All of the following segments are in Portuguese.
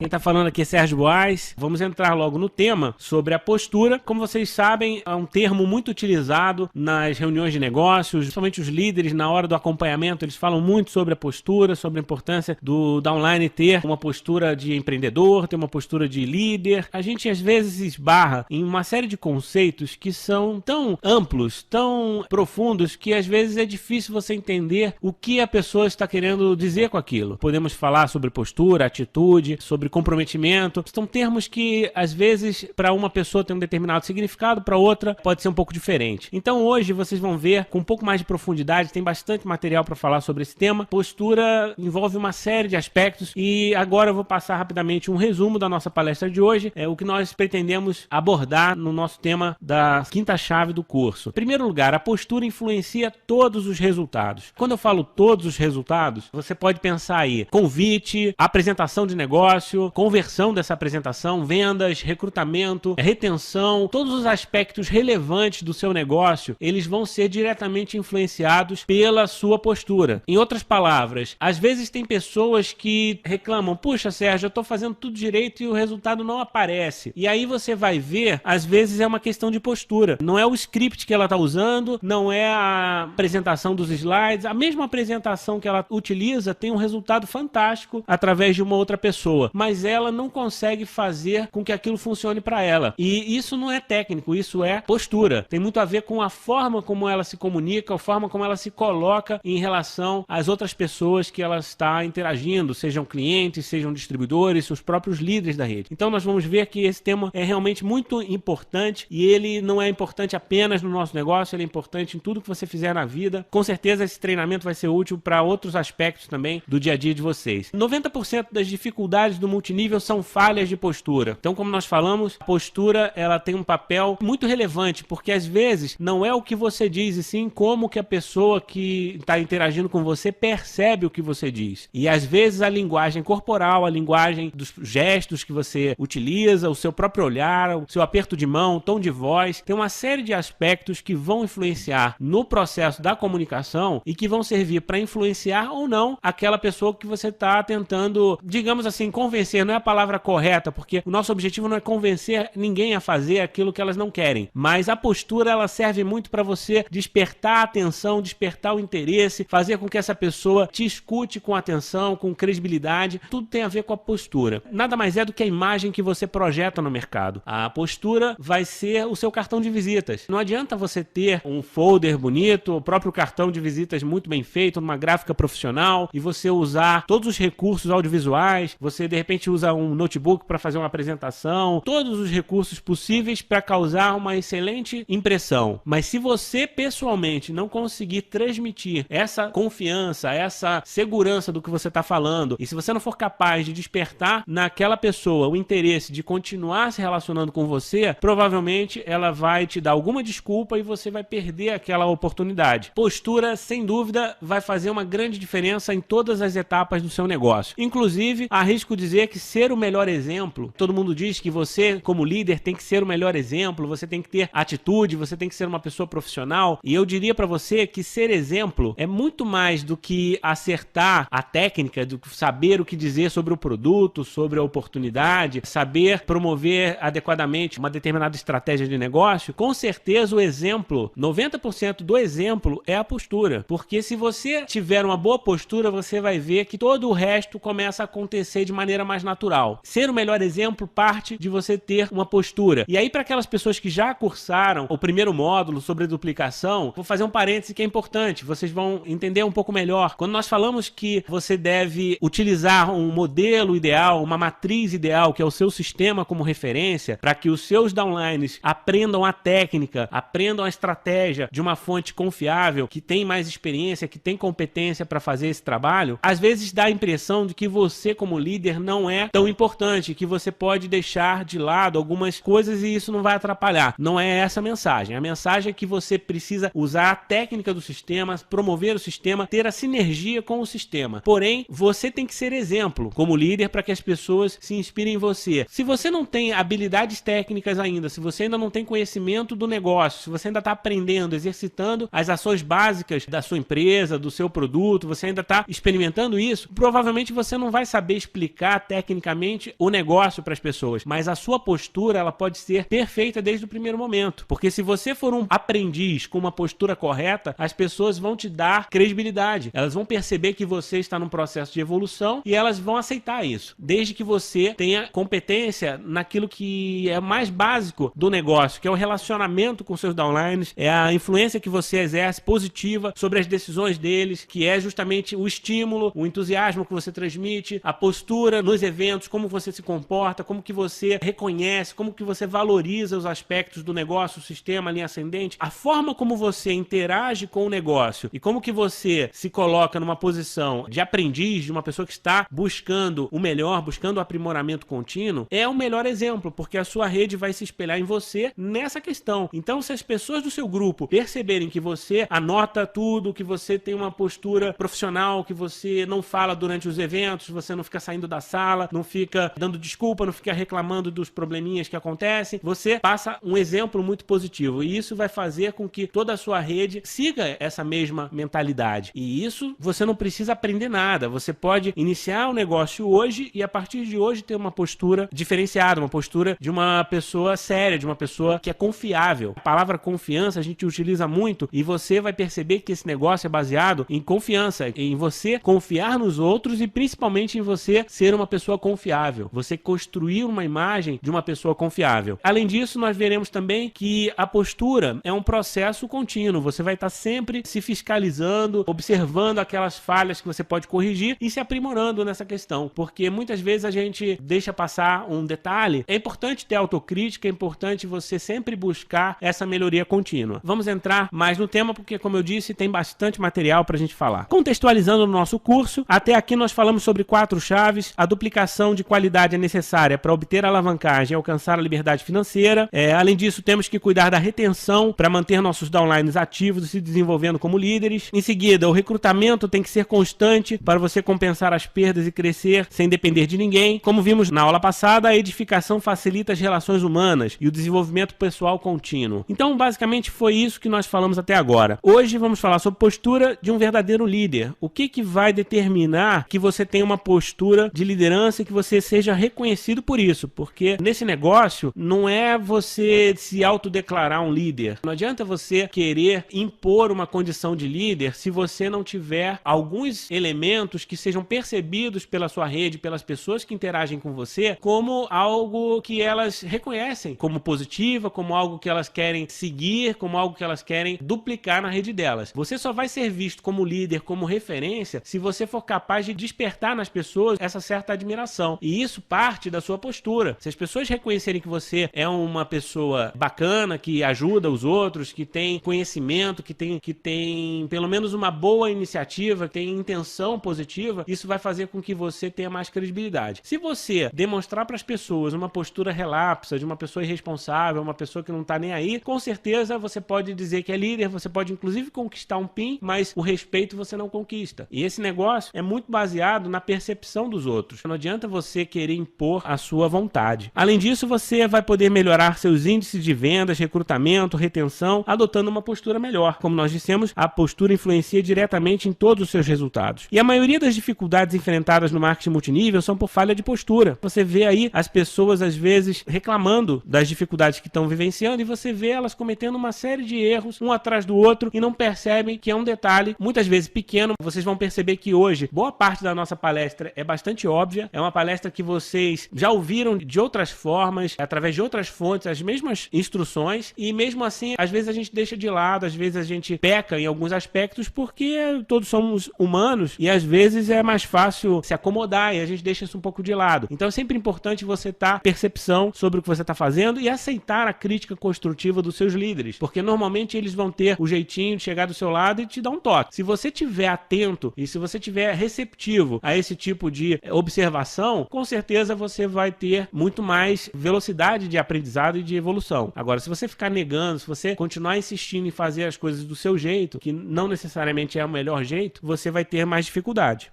Quem está falando aqui é Sérgio Boas. Vamos entrar logo no tema sobre a postura. Como vocês sabem, é um termo muito utilizado nas reuniões de negócios, principalmente os líderes, na hora do acompanhamento, eles falam muito sobre a postura, sobre a importância do downline ter uma postura de empreendedor, ter uma postura de líder. A gente às vezes esbarra em uma série de conceitos que são tão amplos, tão profundos, que às vezes é difícil você entender o que a pessoa está querendo dizer com aquilo. Podemos falar sobre postura, atitude, sobre comprometimento. São termos que, às vezes, para uma pessoa tem um determinado significado, para outra pode ser um pouco diferente. Então, hoje, vocês vão ver com um pouco mais de profundidade, tem bastante material para falar sobre esse tema. Postura envolve uma série de aspectos e agora eu vou passar rapidamente um resumo da nossa palestra de hoje, o que nós pretendemos abordar no nosso tema da quinta chave do curso. Em primeiro lugar, a postura influencia todos os resultados. Quando eu falo todos os resultados, você pode pensar aí, convite, apresentação de negócio, conversão dessa apresentação, vendas, recrutamento, retenção, todos os aspectos relevantes do seu negócio, eles vão ser diretamente influenciados pela sua postura. Em outras palavras, às vezes tem pessoas que reclamam, puxa Sérgio, eu estou fazendo tudo direito e o resultado não aparece. E aí você vai ver, às vezes é uma questão de postura. Não é o script que ela está usando, não é a apresentação dos slides, a mesma apresentação que ela utiliza tem um resultado fantástico através de uma outra pessoa, mas ela não consegue fazer com que aquilo funcione para ela. E isso não é técnico, isso é postura. Tem muito a ver com a forma como ela se comunica, a forma como ela se coloca em relação às outras pessoas que ela está interagindo, sejam clientes, sejam distribuidores, os próprios líderes da rede. Então nós vamos ver que esse tema é realmente muito importante e ele não é importante apenas no nosso negócio, ele é importante em tudo que você fizer na vida. Com certeza esse treinamento vai ser útil para outros aspectos também do dia a dia de vocês. 90% das dificuldades do multinível são falhas de postura. Então, como nós falamos, a postura ela tem um papel muito relevante, porque às vezes não é o que você diz, e sim como que a pessoa que está interagindo com você percebe o que você diz. E às vezes a linguagem corporal, a linguagem dos gestos que você utiliza, o seu próprio olhar, o seu aperto de mão, o tom de voz, tem uma série de aspectos que vão influenciar no processo da comunicação e que vão servir para influenciar ou não aquela pessoa que você está tentando, digamos assim, convencer. Não é a palavra correta, porque o nosso objetivo não é convencer ninguém a fazer aquilo que elas não querem, mas a postura ela serve muito para você despertar a atenção, despertar o interesse, fazer com que essa pessoa te escute com atenção, com credibilidade. Tudo tem a ver com a postura. Nada mais é do que a imagem que você projeta no mercado. A postura vai ser o seu cartão de visitas. Não adianta você ter um folder bonito, o próprio cartão de visitas muito bem feito, numa gráfica profissional, e você usar todos os recursos audiovisuais, você de repente usa um notebook para fazer uma apresentação, todos os recursos possíveis para causar uma excelente impressão. Mas se você pessoalmente não conseguir transmitir essa confiança, essa segurança do que você está falando, e se você não for capaz de despertar naquela pessoa o interesse de continuar se relacionando com você, provavelmente ela vai te dar alguma desculpa e você vai perder aquela oportunidade. Postura, sem dúvida, vai fazer uma grande diferença em todas as etapas do seu negócio. Inclusive, arrisco dizer que ser o melhor exemplo, todo mundo diz que você, como líder, tem que ser o melhor exemplo, você tem que ter atitude, você tem que ser uma pessoa profissional, e eu diria para você que ser exemplo é muito mais do que acertar a técnica, do que saber o que dizer sobre o produto, sobre a oportunidade, saber promover adequadamente uma determinada estratégia de negócio. Com certeza o exemplo, 90% do exemplo é a postura, porque se você tiver uma boa postura, você vai ver que todo o resto começa a acontecer de maneira mais natural. Ser o melhor exemplo parte de você ter uma postura. E aí, para aquelas pessoas que já cursaram o primeiro módulo sobre duplicação, vou fazer um parêntese que é importante, vocês vão entender um pouco melhor. Quando nós falamos que você deve utilizar um modelo ideal, uma matriz ideal, que é o seu sistema como referência, para que os seus downlines aprendam a técnica, aprendam a estratégia de uma fonte confiável, que tem mais experiência, que tem competência para fazer esse trabalho, às vezes dá a impressão de que você como líder não é tão importante, que você pode deixar de lado algumas coisas e isso não vai atrapalhar. Não é essa a mensagem. A mensagem é que você precisa usar a técnica do sistema, promover o sistema, ter a sinergia com o sistema. Porém, você tem que ser exemplo como líder para que as pessoas se inspirem em você. Se você não tem habilidades técnicas ainda, se você ainda não tem conhecimento do negócio, se você ainda está aprendendo, exercitando as ações básicas da sua empresa, do seu produto, você ainda está experimentando isso, provavelmente você não vai saber explicar tecnicamente o negócio para as pessoas, mas a sua postura ela pode ser perfeita desde o primeiro momento, porque se você for um aprendiz com uma postura correta, as pessoas vão te dar credibilidade, elas vão perceber que você está num processo de evolução e elas vão aceitar isso, desde que você tenha competência naquilo que é mais básico do negócio, que é o relacionamento com seus downlines, é a influência que você exerce positiva sobre as decisões deles, que é justamente o estímulo, o entusiasmo que você transmite, a postura nos eventos, como você se comporta, como que você reconhece, como que você valoriza os aspectos do negócio, o sistema, a linha ascendente, a forma como você interage com o negócio e como que você se coloca numa posição de aprendiz, de uma pessoa que está buscando o melhor, buscando o aprimoramento contínuo, é o melhor exemplo, porque a sua rede vai se espelhar em você nessa questão. Então, se as pessoas do seu grupo perceberem que você anota tudo, que você tem uma postura profissional, que você não fala durante os eventos, você não fica saindo da sala, não fica dando desculpa, não fica reclamando dos probleminhas que acontecem, você passa um exemplo muito positivo e isso vai fazer com que toda a sua rede siga essa mesma mentalidade. E isso você não precisa aprender nada, você pode iniciar o negócio hoje e a partir de hoje ter uma postura diferenciada, uma postura de uma pessoa séria, de uma pessoa que é confiável. A palavra confiança a gente utiliza muito e você vai perceber que esse negócio é baseado em confiança, em você confiar nos outros e principalmente em você ser uma pessoa confiável, você construir uma imagem de uma pessoa confiável. Além disso, nós veremos também que a postura é um processo contínuo, você vai estar sempre se fiscalizando, observando aquelas falhas que você pode corrigir e se aprimorando nessa questão, porque muitas vezes a gente deixa passar um detalhe. É importante ter autocrítica, é importante você sempre buscar essa melhoria contínua. Vamos entrar mais no tema porque, como eu disse, tem bastante material para a gente falar. Contextualizando no nosso curso, até aqui nós falamos sobre 4 chaves. A duplicação de qualidade é necessária para obter a alavancagem e alcançar a liberdade financeira. Além disso, temos que cuidar da retenção para manter nossos downlines ativos e se desenvolvendo como líderes. Em seguida, o recrutamento tem que ser constante para você compensar as perdas e crescer sem depender de ninguém. Como vimos na aula passada, a edificação facilita as relações humanas e o desenvolvimento pessoal contínuo. Então, basicamente, foi isso que nós falamos até agora. Hoje vamos falar sobre postura de um verdadeiro líder. O que vai determinar que você tenha uma postura de liderança e que você seja reconhecido por isso? Porque nesse negócio não é você se autodeclarar um líder. Não adianta você querer impor uma condição de líder se você não tiver alguns elementos que sejam percebidos pela sua rede, pelas pessoas que interagem com você, como algo que elas reconhecem como positiva, como algo que elas querem seguir, como algo que elas querem duplicar na rede delas. Você só vai ser visto como líder, como referência, se você for capaz de despertar nas pessoas essa certa admiração. E isso parte da sua postura. Se as pessoas reconhecerem que você é uma pessoa bacana, que ajuda os outros, que tem conhecimento, que tem pelo menos uma boa iniciativa, que tem intenção positiva, isso vai fazer com que você tenha mais credibilidade. Se você demonstrar para as pessoas uma postura relapsa, de uma pessoa irresponsável, uma pessoa que não está nem aí, com certeza você pode dizer que é líder, você pode inclusive conquistar um PIN, mas o respeito você não conquista. E esse negócio é muito baseado na percepção dos outros. Não adianta você querer impor a sua vontade. Além disso, você vai poder melhorar seus índices de vendas, recrutamento, retenção, adotando uma postura melhor. Como nós dissemos, a postura influencia diretamente em todos os seus resultados. E a maioria das dificuldades enfrentadas no marketing multinível são por falha de postura. Você vê aí as pessoas, às vezes, reclamando das dificuldades que estão vivenciando e você vê elas cometendo uma série de erros, um atrás do outro, e não percebem que é um detalhe, muitas vezes pequeno. Vocês vão perceber que hoje, boa parte da nossa palestra é bastante óbvia, é uma palestra que vocês já ouviram de outras formas, através de outras fontes, as mesmas instruções, e mesmo assim, às vezes a gente deixa de lado, às vezes a gente peca em alguns aspectos, porque todos somos humanos, e às vezes é mais fácil se acomodar, e a gente deixa isso um pouco de lado. Então é sempre importante você ter percepção sobre o que você está fazendo e aceitar a crítica construtiva dos seus líderes, porque normalmente eles vão ter o jeitinho de chegar do seu lado e te dar um toque. Se você estiver atento e se você estiver receptivo a esse tipo de observação, com certeza você vai ter muito mais velocidade de aprendizado e de evolução. Agora, se você ficar negando, se você continuar insistindo em fazer as coisas do seu jeito, que não necessariamente é o melhor jeito, você vai ter mais dificuldade.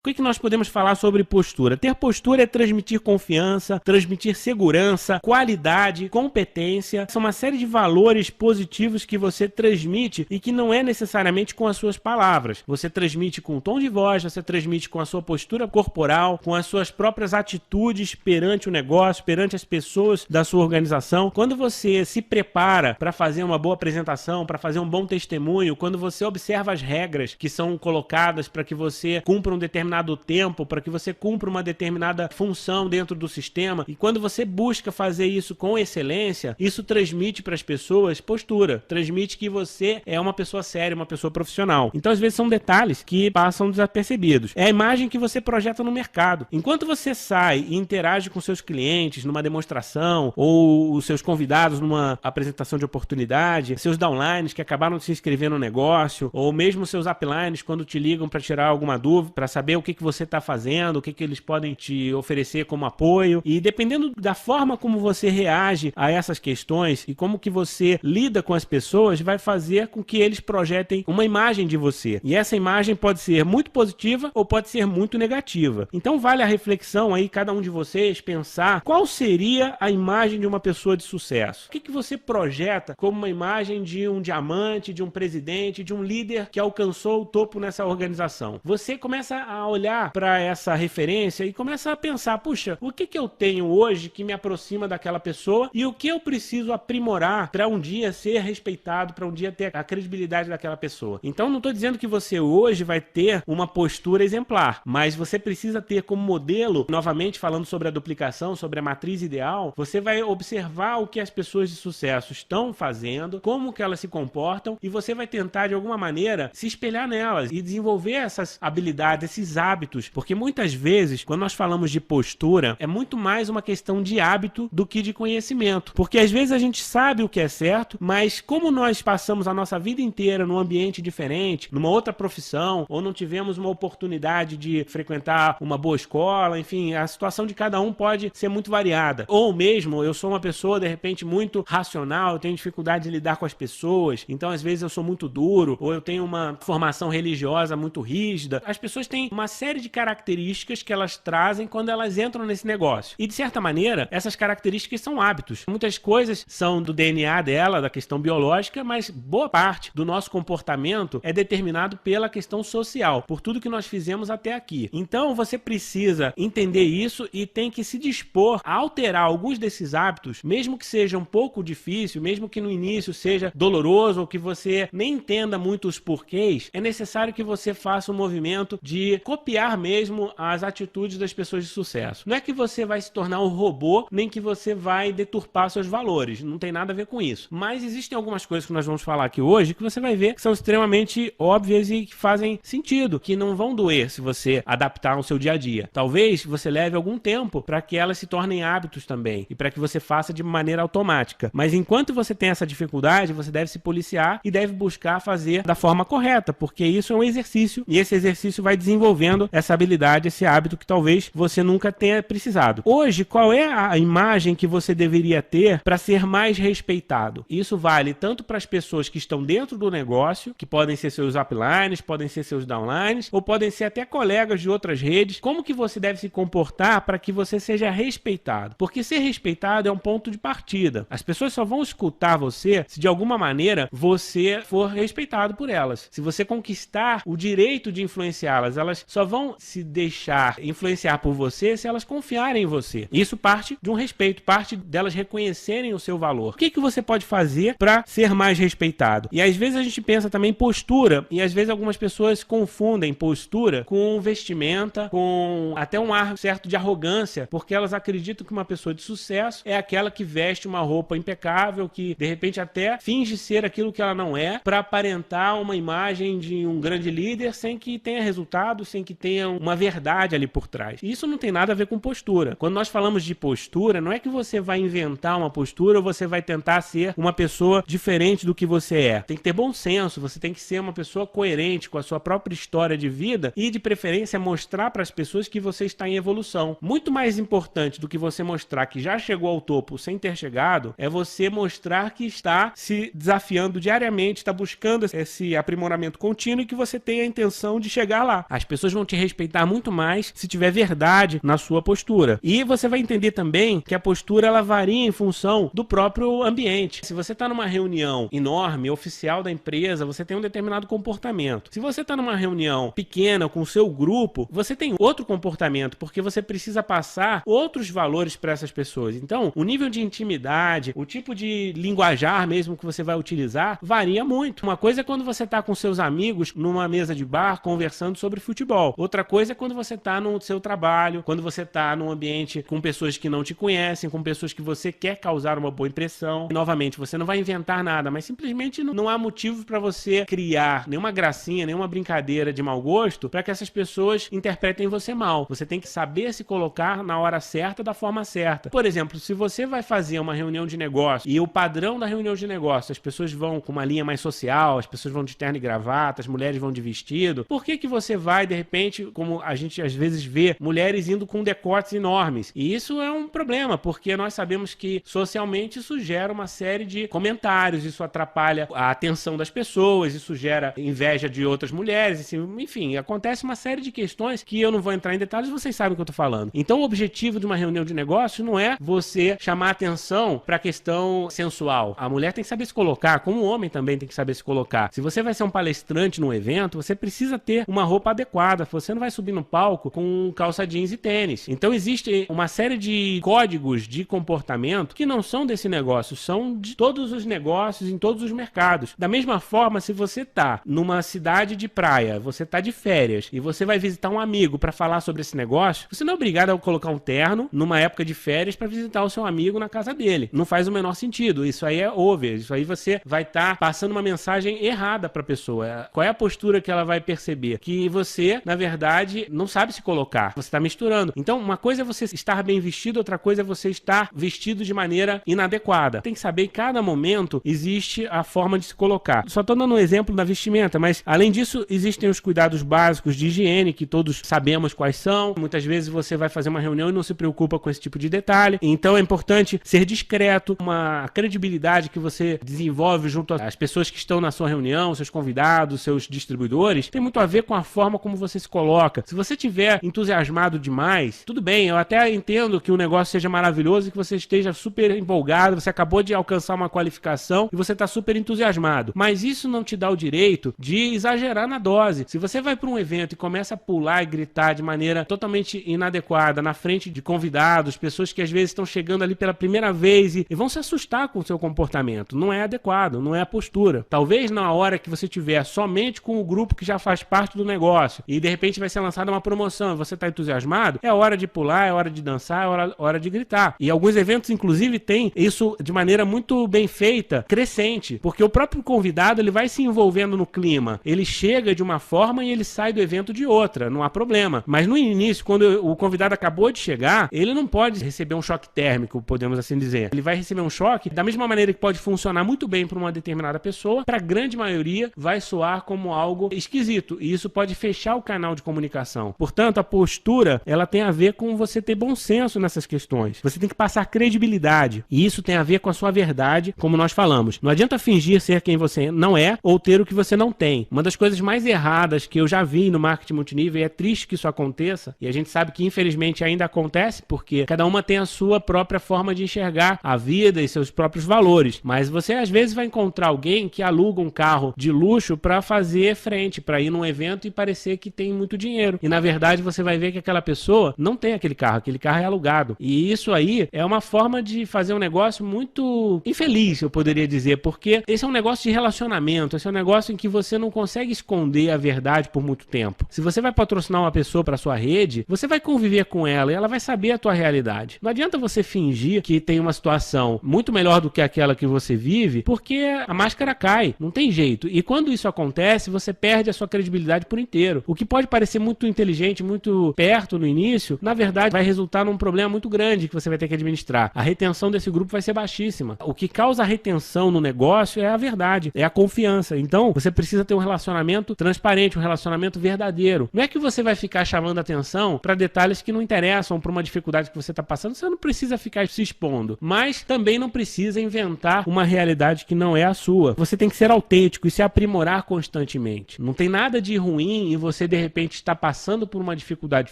O que nós podemos falar sobre postura? Ter postura é transmitir confiança, transmitir segurança, qualidade, competência. São uma série de valores positivos que você transmite e que não é necessariamente com as suas palavras. Você transmite com o tom de voz, você transmite com a sua postura corporal, com as suas próprias atitudes perante o negócio, perante as pessoas da sua organização. Quando você se prepara para fazer uma boa apresentação, para fazer um bom testemunho, quando você observa as regras que são colocadas para que você cumpra um determinado tempo, para que você cumpra uma determinada função dentro do sistema, e quando você busca fazer isso com excelência, isso transmite para as pessoas postura, transmite que você é uma pessoa séria, uma pessoa profissional. Então, às vezes, são detalhes que passam desapercebidos. É a imagem que você projeta no mercado. Enquanto você sai e interage com seus clientes numa demonstração, ou os seus convidados numa apresentação de oportunidade, seus downlines que acabaram de se inscrever no negócio, ou mesmo seus uplines quando te ligam para tirar alguma dúvida, para saber o que você está fazendo, o que eles podem te oferecer como apoio, e dependendo da forma como você reage a essas questões e como que você lida com as pessoas, vai fazer com que eles projetem uma imagem de você. E essa imagem pode ser muito positiva ou pode ser muito negativa. Então vale a reflexão aí, cada um de vocês, pensar qual seria a imagem de uma pessoa de sucesso. O que você projeta como uma imagem de um diamante, de um presidente, de um líder que alcançou o topo nessa organização? Você começa a olhar para essa referência e começa a pensar, puxa, o que eu tenho hoje que me aproxima daquela pessoa e o que eu preciso aprimorar para um dia ser respeitado, para um dia ter a credibilidade daquela pessoa. Então não estou dizendo que você hoje vai ter uma postura exemplar, mas você precisa ter como modelo, novamente falando sobre a duplicação, sobre a matriz ideal, você vai observar o que as pessoas de sucesso estão fazendo, como que elas se comportam, e você vai tentar de alguma maneira se espelhar nelas e desenvolver essas habilidades, esses hábitos, porque muitas vezes, quando nós falamos de postura, é muito mais uma questão de hábito do que de conhecimento, porque às vezes a gente sabe o que é certo, mas como nós passamos a nossa vida inteira num ambiente diferente, numa outra profissão, ou não tivemos uma oportunidade de frequentar uma boa escola, enfim, a situação de cada um pode ser muito variada, ou mesmo eu sou uma pessoa de repente muito racional, eu tenho dificuldade de lidar com as pessoas, então às vezes eu sou muito duro, ou eu tenho uma formação religiosa muito rígida. As pessoas têm uma série de características que elas trazem quando elas entram nesse negócio. E de certa maneira, essas características são hábitos. Muitas coisas são do DNA dela, da questão biológica, mas boa parte do nosso comportamento é determinado pela questão social, por tudo que nós fizemos até aqui. Então, você precisa entender isso e tem que se dispor a alterar alguns desses hábitos, mesmo que seja um pouco difícil, mesmo que no início seja doloroso ou que você nem entenda muito os porquês, é necessário que você faça um movimento de copiar mesmo as atitudes das pessoas de sucesso. Não é que você vai se tornar um robô, nem que você vai deturpar seus valores. Não tem nada a ver com isso. Mas existem algumas coisas que nós vamos falar aqui hoje que você vai ver que são extremamente óbvias e que fazem sentido, que não vão doer se você adaptar ao seu dia a dia. Talvez você leve algum tempo para que elas se tornem hábitos também e para que você faça de maneira automática. Mas enquanto você tem essa dificuldade, você deve se policiar e deve buscar fazer da forma correta, porque isso é um exercício e esse exercício vai desenvolvendo essa habilidade, esse hábito que talvez você nunca tenha precisado. Hoje, qual é a imagem que você deveria ter para ser mais respeitado? Isso vale tanto para as pessoas que estão dentro do negócio, que podem ser seus uplines, podem ser seus downlines, ou podem ser até colegas de outras redes. Como que você deve se comportar para que você seja respeitado? Porque ser respeitado é um ponto de partida. As pessoas só vão escutar você se de alguma maneira você for respeitado por elas. Se você conquistar o direito de influenciá-las, elas só vão se deixar influenciar por você se elas confiarem em você. Isso parte de um respeito, parte delas reconhecerem o seu valor. O que você pode fazer para ser mais respeitado? E às vezes a gente pensa também em postura, e às vezes algumas pessoas confundem postura com vestimenta, com até um ar certo de arrogância, porque elas acreditam que uma pessoa de sucesso é aquela que veste uma roupa impecável, que de repente até finge ser aquilo que ela não é, para aparentar uma imagem de um grande líder sem que tenha resultado, sem que tenha uma verdade ali por trás. E isso não tem nada a ver com postura. Quando nós falamos de postura, não é que você vai inventar uma postura ou você vai tentar ser uma pessoa diferente do que você é. Tem que ter bom senso, você tem que ser uma pessoa coerente com a sua própria história de vida e, de preferência, mostrar para as pessoas que você está em evolução. Muito mais importante do que você mostrar que já chegou ao topo sem ter chegado, é você mostrar que está se desafiando diariamente, está buscando esse aprimoramento contínuo e que você tem a intenção de chegar lá. As pessoas pessoas vão te respeitar muito mais se tiver verdade na sua postura. E você vai entender também que a postura ela varia em função do próprio ambiente. Se você está numa reunião enorme, oficial da empresa, você tem um determinado comportamento. Se você está numa reunião pequena com o seu grupo, você tem outro comportamento, porque você precisa passar outros valores para essas pessoas. Então, o nível de intimidade, o tipo de linguajar mesmo que você vai utilizar, varia muito. Uma coisa é quando você está com seus amigos numa mesa de bar conversando sobre futebol. Outra coisa é quando você está no seu trabalho, quando você está num ambiente com pessoas que não te conhecem, com pessoas que você quer causar uma boa impressão. E, novamente, você não vai inventar nada, mas simplesmente não há motivo para você criar nenhuma gracinha, nenhuma brincadeira de mau gosto para que essas pessoas interpretem você mal. Você tem que saber se colocar na hora certa, da forma certa. Por exemplo, se você vai fazer uma reunião de negócio e o padrão da reunião de negócio, as pessoas vão com uma linha mais social, as pessoas vão de terno e gravata, as mulheres vão de vestido, por que você vai, de repente, como a gente às vezes vê, mulheres indo com decotes enormes? E isso é um problema, porque nós sabemos que socialmente isso gera uma série de comentários, isso atrapalha a atenção das pessoas, isso gera inveja de outras mulheres, enfim, acontece uma série de questões que eu não vou entrar em detalhes, vocês sabem o que eu tô falando. Então o objetivo de uma reunião de negócio não é você chamar atenção para a questão sensual. A mulher tem que saber se colocar, como o homem também tem que saber se colocar. Se você vai ser um palestrante num evento, você precisa ter uma roupa adequada, você não vai subir no palco com calça jeans e tênis. Então existe uma série de códigos de comportamento que não são desse negócio, são de todos os negócios, em todos os mercados. Da mesma forma, se você tá numa cidade de praia, você tá de férias e você vai visitar um amigo para falar sobre esse negócio, você não é obrigado a colocar um terno numa época de férias para visitar o seu amigo na casa dele. Não faz o menor sentido. Isso aí é over. Isso aí você vai estar passando uma mensagem errada para a pessoa. Qual é a postura que ela vai perceber? Que você, na verdade, não sabe se colocar. Você está misturando. Então, uma coisa é você estar bem vestido, outra coisa é você estar vestido de maneira inadequada. Tem que saber que cada momento existe a forma de se colocar. Só estou dando um exemplo da vestimenta, mas além disso, existem os cuidados básicos de higiene, que todos sabemos quais são. Muitas vezes você vai fazer uma reunião e não se preocupa com esse tipo de detalhe. Então é importante ser discreto, uma credibilidade que você desenvolve junto às pessoas que estão na sua reunião, seus convidados, seus distribuidores, tem muito a ver com a forma como você se coloca. Se você estiver entusiasmado demais, tudo bem, eu até entendo que o negócio seja maravilhoso e que você esteja super empolgado, você acabou de alcançar uma qualificação e você está super entusiasmado, mas isso não te dá o direito de exagerar na dose. Se você vai para um evento e começa a pular e gritar de maneira totalmente inadequada na frente de convidados, pessoas que às vezes estão chegando ali pela primeira vez e vão se assustar com o seu comportamento, não é adequado, não é a postura. Talvez na hora que você tiver somente com o grupo que já faz parte do negócio e de repente vai ser lançada uma promoção e você está entusiasmado, é hora de pular, é hora de dançar, é hora de gritar. E alguns eventos inclusive têm isso de maneira muito bem feita, crescente, porque o próprio convidado ele vai se envolvendo no clima, ele chega de uma forma e ele sai do evento de outra, não há problema. Mas no início, quando o convidado acabou de chegar, ele não pode receber um choque térmico, podemos assim dizer. Ele vai receber um choque da mesma maneira que pode funcionar muito bem para uma determinada pessoa, para a grande maioria vai soar como algo esquisito, e isso pode fechar o canal de comunicação. Portanto, a postura, ela tem a ver com você ter bom senso nessas questões. Você tem que passar credibilidade, e isso tem a ver com a sua verdade, como nós falamos. Não adianta fingir ser quem você não é, ou ter o que você não tem. Uma das coisas mais erradas que eu já vi no marketing multinível, e é triste que isso aconteça, e a gente sabe que infelizmente ainda acontece, porque cada uma tem a sua própria forma de enxergar a vida e seus próprios valores, mas você às vezes vai encontrar alguém que aluga um carro de luxo para fazer frente, para ir num evento e parecer que tem muito dinheiro, e na verdade você vai ver que aquela pessoa não tem aquele carro é alugado, e isso aí é uma forma de fazer um negócio muito infeliz, eu poderia dizer, porque esse é um negócio de relacionamento, esse é um negócio em que você não consegue esconder a verdade por muito tempo. Se você vai patrocinar uma pessoa para sua rede, você vai conviver com ela e ela vai saber a tua realidade. Não adianta você fingir que tem uma situação muito melhor do que aquela que você vive, porque a máscara cai, não tem jeito. E quando isso acontece, você perde a sua credibilidade por inteiro. O que pode parecer muito inteligente, muito perto no início, na verdade vai resultar num problema muito grande que você vai ter que administrar. A retenção desse grupo vai ser baixíssima. O que causa a retenção no negócio é a verdade, é a confiança. Então, você precisa ter um relacionamento transparente, um relacionamento verdadeiro. Não é que você vai ficar chamando atenção para detalhes que não interessam, para uma dificuldade que você está passando, você não precisa ficar se expondo, mas também não precisa inventar uma realidade que não é a sua. Você tem que ser autêntico e se aprimorar constantemente. Não tem nada de ruim em você, de repente está passando por uma dificuldade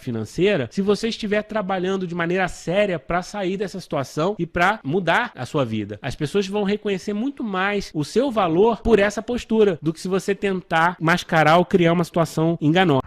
financeira, se você estiver trabalhando de maneira séria para sair dessa situação e para mudar a sua vida. As pessoas vão reconhecer muito mais o seu valor por essa postura do que se você tentar mascarar ou criar uma situação enganosa.